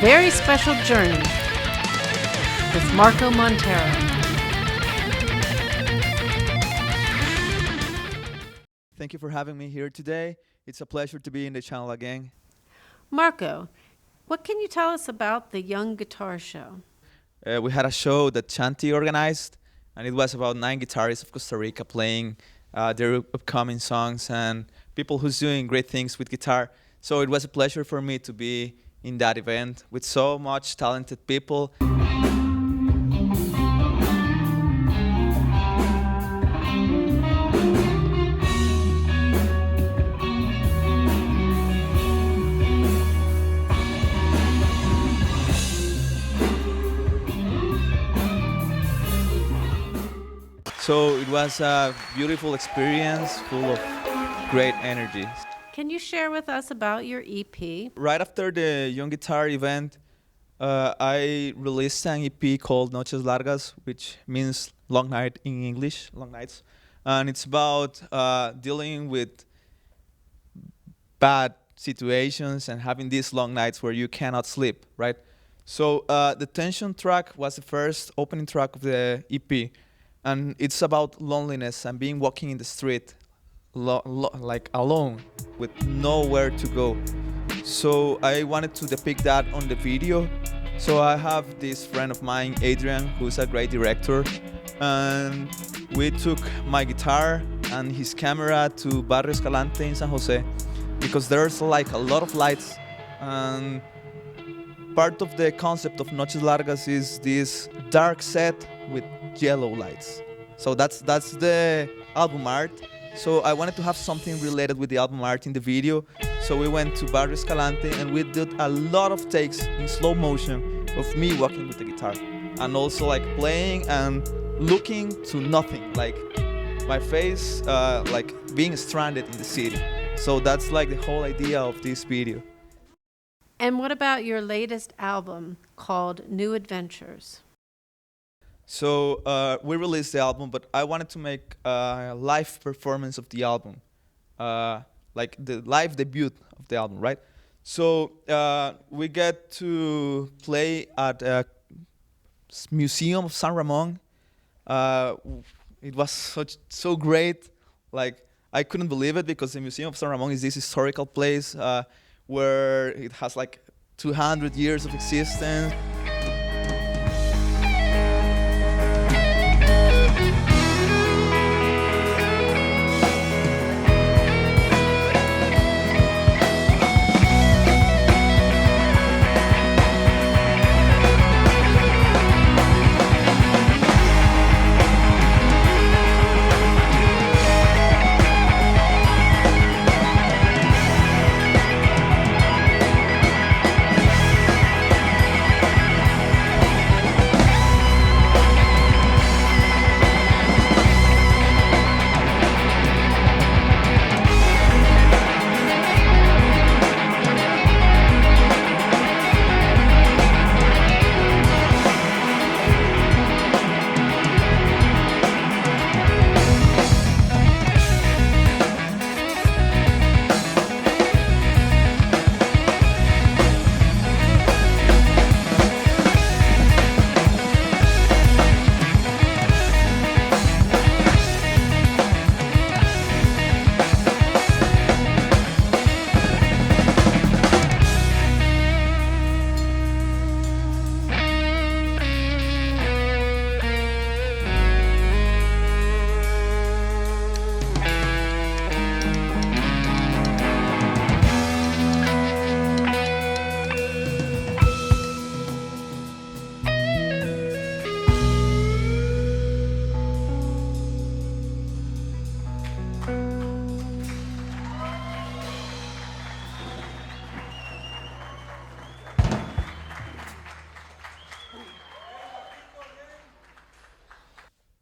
very special journey with Marco Montero. Thank you for having me here today. It's a pleasure to be in the channel again. Marco, what can you tell us about the Young Guitar Show? We had a show that Chanti organized, and it was about 9 guitarists of Costa Rica playing their upcoming songs and people who's doing great things with guitar. So it was a pleasure for me to be in that event with so much talented people. So it was a beautiful experience full of great energy. Can you share with us about your EP? Right after the Young Guitar event, I released an EP called Noches Largas, which means long night in English, long nights. And it's about dealing with bad situations and having these long nights where you cannot sleep, right? So the Tension track was the first opening track of the EP. And it's about loneliness and being walking in the street like alone with nowhere to go. So I wanted to depict that on the video. So I have this friend of mine, Adrian, who's a great director, and we took my guitar and his camera to Barrio Escalante in San Jose because there's like a lot of lights, and part of the concept of Noches Largas is this dark set with yellow lights. So that's the album art. So I wanted to have something related with the album art in the video. So we went to Barrio Escalante and we did a lot of takes in slow motion of me walking with the guitar and also like playing and looking to nothing, like my face like being stranded in the city. So that's like the whole idea of this video. And what about your latest album called New Adventures? So we released the album, but I wanted to make a live performance of the album, like the live debut of the album, right? So we get to play at a museum of San Ramon. It was so great, like I couldn't believe it because the Museum of San Ramon is this historical place where it has like 200 years of existence.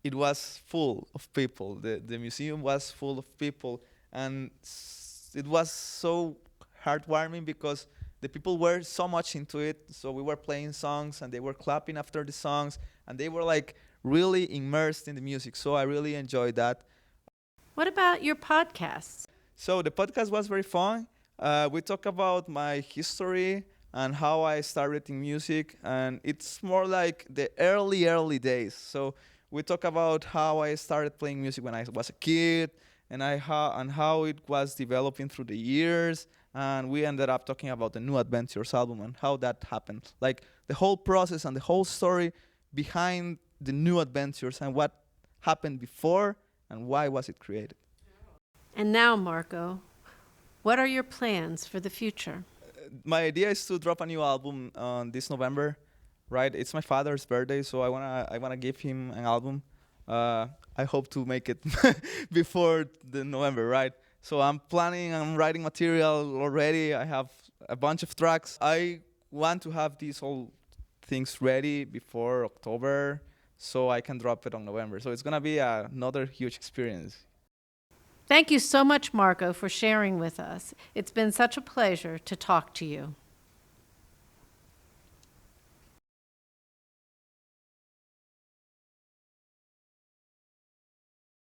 It was full of people. The museum was full of people, and it was so heartwarming because the people were so much into it. So we were playing songs, and they were clapping after the songs, and they were like really immersed in the music. So I really enjoyed that. What about your podcasts? So the podcast was very fun. We talk about my history, and how I started in music. And it's more like the early days. So we talk about how I started playing music when I was a kid, and how it was developing through the years. And we ended up talking about the New Adventures album and how that happened, like the whole process and the whole story behind the New Adventures and what happened before and why was it created. And now, Marco, what are your plans for the future? My idea is to drop a new album this November, right? It's my father's birthday, so I wanna give him an album. I hope to make it before the November, right? So I'm writing material already. I have a bunch of tracks. I want to have these whole things ready before October, so I can drop it on November. So it's gonna be another huge experience. Thank you so much, Marco, for sharing with us. It's been such a pleasure to talk to you.